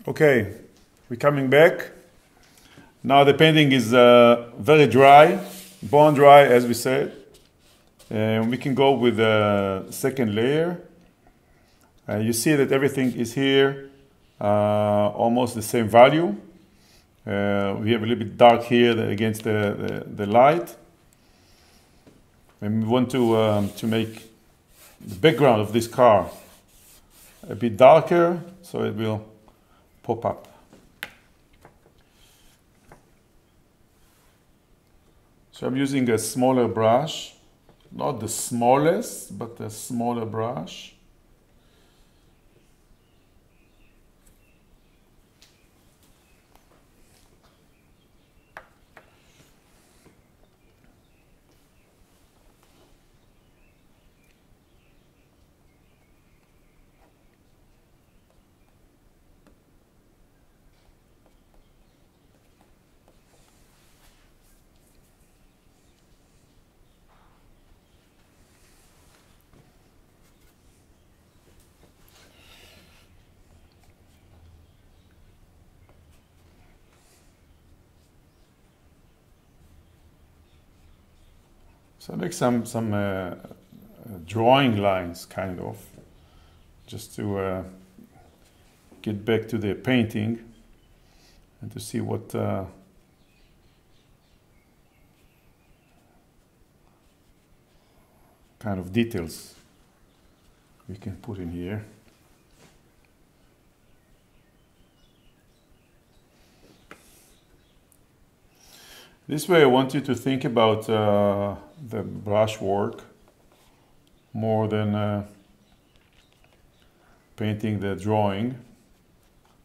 Okay, we're coming back. Now the painting is very dry, bone dry as we said. And we can go with the second layer. You see that everything is here, almost the same value. We have a little bit dark here against the light. And we want to make the background of this car a bit darker, so it will pop up. So I'm using a smaller brush, not the smallest, but a smaller brush. So I make some drawing lines, kind of, just to get back to the painting and to see what kind of details we can put in here. This way I want you to think about the brush work more than painting the drawing,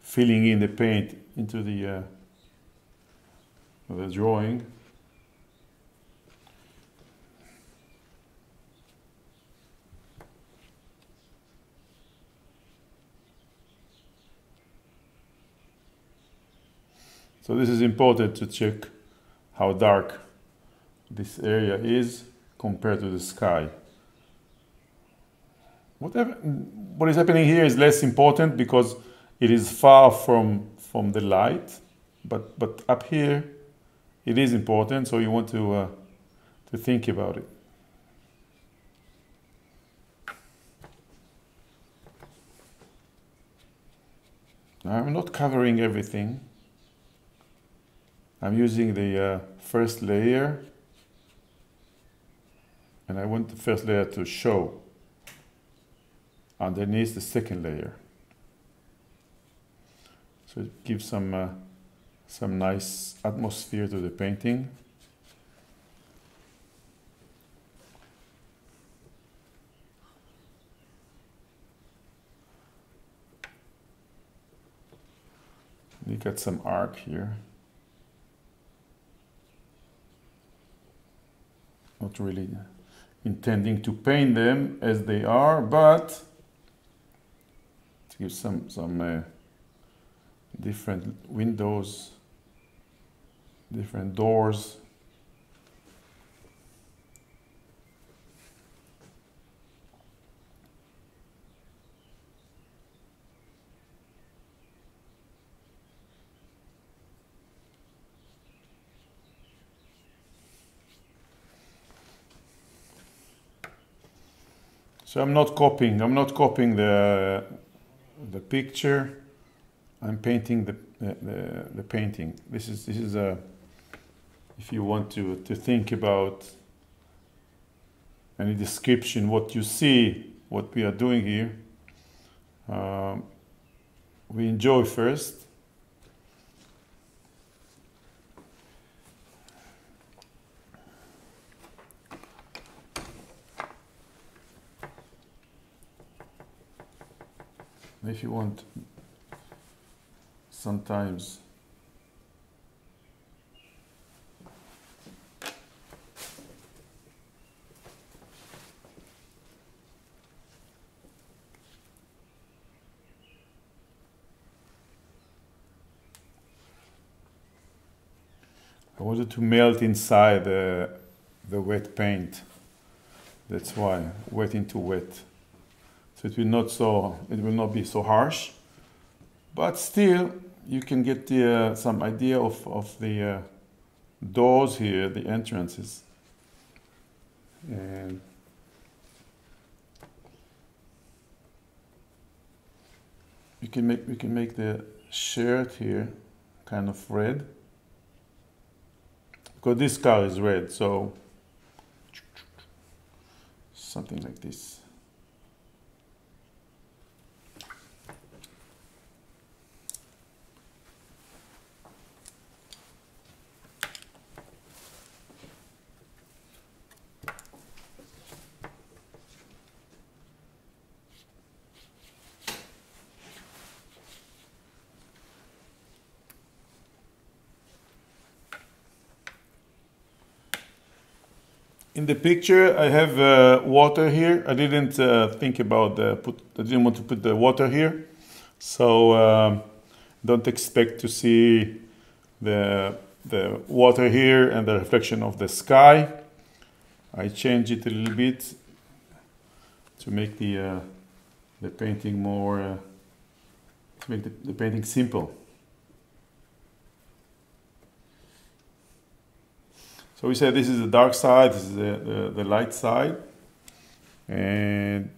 filling in the paint into the drawing. So this is important to check how dark this area is compared to the sky. What is happening here is less important because it is far from the light, but up here it is important, so you want to think about it. Now, I'm not covering everything. I'm using the first layer, and I want the first layer to show underneath the second layer. So it gives some nice atmosphere to the painting. You got some arc here. Not really intending to paint them as they are, but to give some different windows, different doors. So I'm not copying the picture. I'm painting the painting. This is a, if you want to think about any description, what you see, what we are doing here, we enjoy first. If you want, sometimes I wanted to melt inside the wet paint. That's why wet into wet. So it will not be so harsh, but still you can get some idea of the doors here, the entrances. And we can make the shirt here kind of red, because this car is red, so something like this. In the picture, I have water here. I didn't think about I didn't want to put the water here, so don't expect to see the water here and the reflection of the sky. I changed it a little bit to make the painting more, to make the painting simple. So we said this is the dark side, this is the light side, and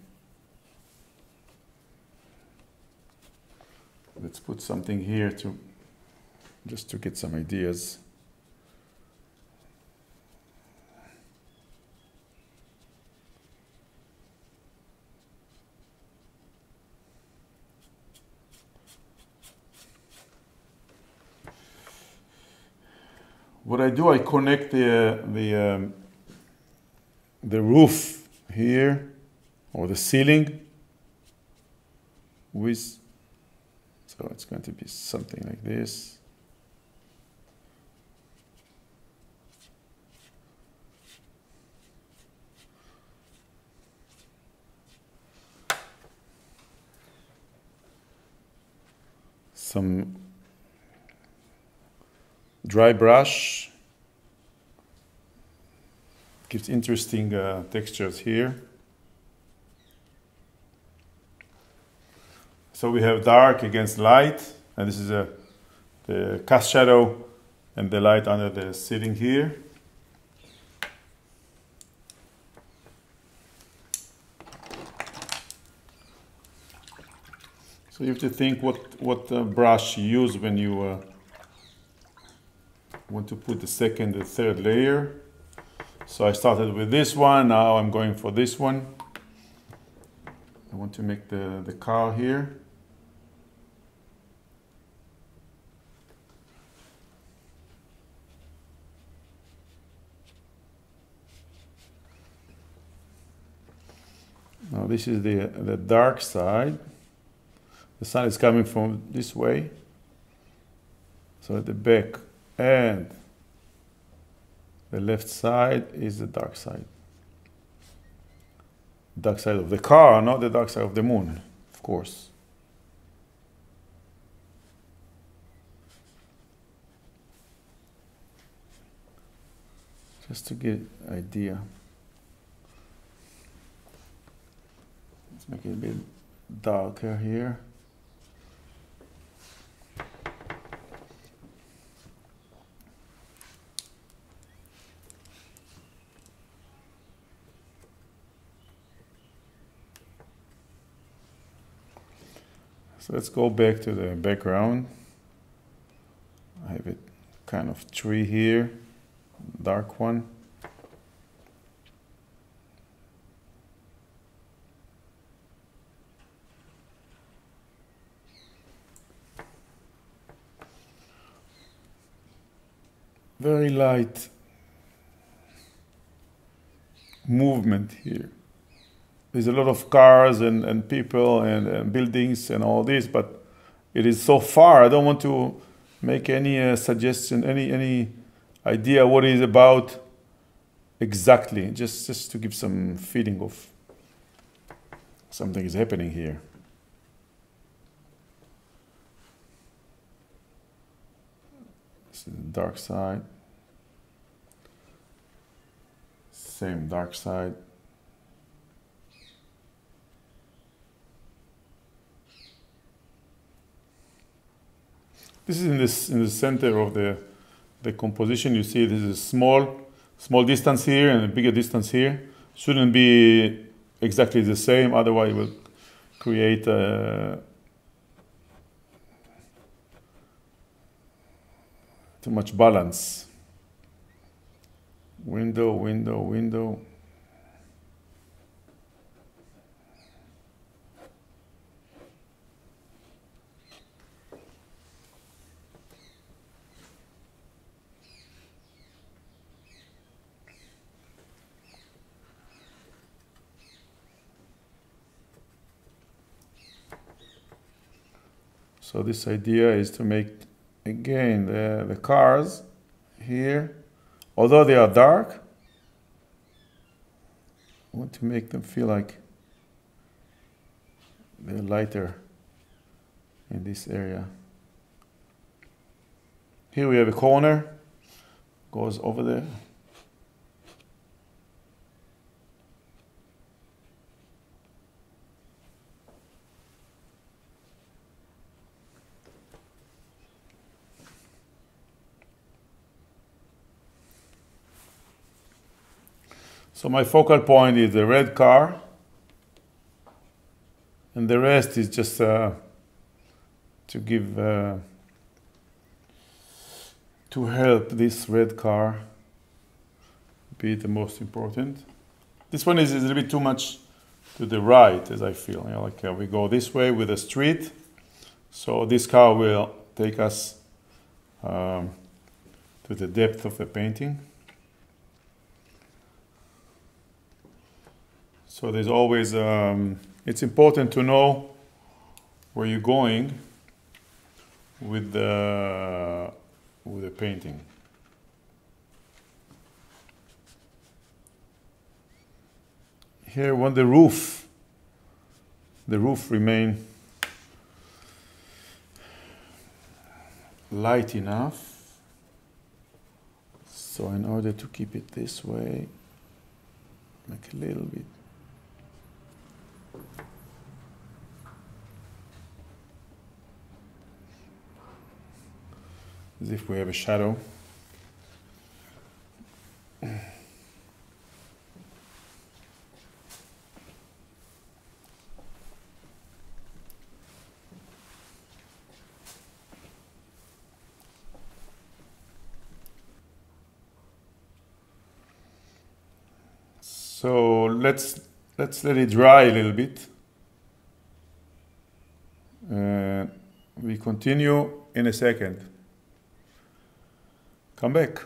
let's put something here just to get some ideas. What I do, I connect the roof here, or the ceiling, with, so it's going to be something like this. Some dry brush gives interesting textures here. So we have dark against light, and this is the cast shadow and the light under the ceiling here. So you have to think what brush you use when you want to put the second and third layer. So I started with this one, now I'm going for this one. I want to make the car here. Now this is the dark side. The sun is coming from this way. So at the back and the left side is the dark side. Dark side of the car, not the dark side of the moon, of course. Just to get an idea. Let's make it a bit darker here. So let's go back to the background. I have a kind of tree here, dark one. Very light movement here. There's a lot of cars and people and buildings and all this, but it is so far. I don't want to make any suggestion, any idea what it is about exactly. Just to give some feeling of something is happening here. This is the dark side. Same dark side. This is in the center of the composition. You see this is small distance here and a bigger distance here. Shouldn't be exactly the same, otherwise it will create too much balance. Window, window, window. So this idea is to make, again, the cars here, although they are dark, I want to make them feel like they're lighter in this area. Here we have a corner, goes over there. So my focal point is the red car, and the rest is just to give, to help this red car be the most important. This one is a little bit too much to the right, as I feel. You know, like we go this way with the street, so this car will take us to the depth of the painting. So there's always, it's important to know where you're going with the painting. Here, when the roof remain light enough. So in order to keep it this way, make a little bit. As if we have a shadow. So let's let it dry a little bit. We continue in a second. Come back.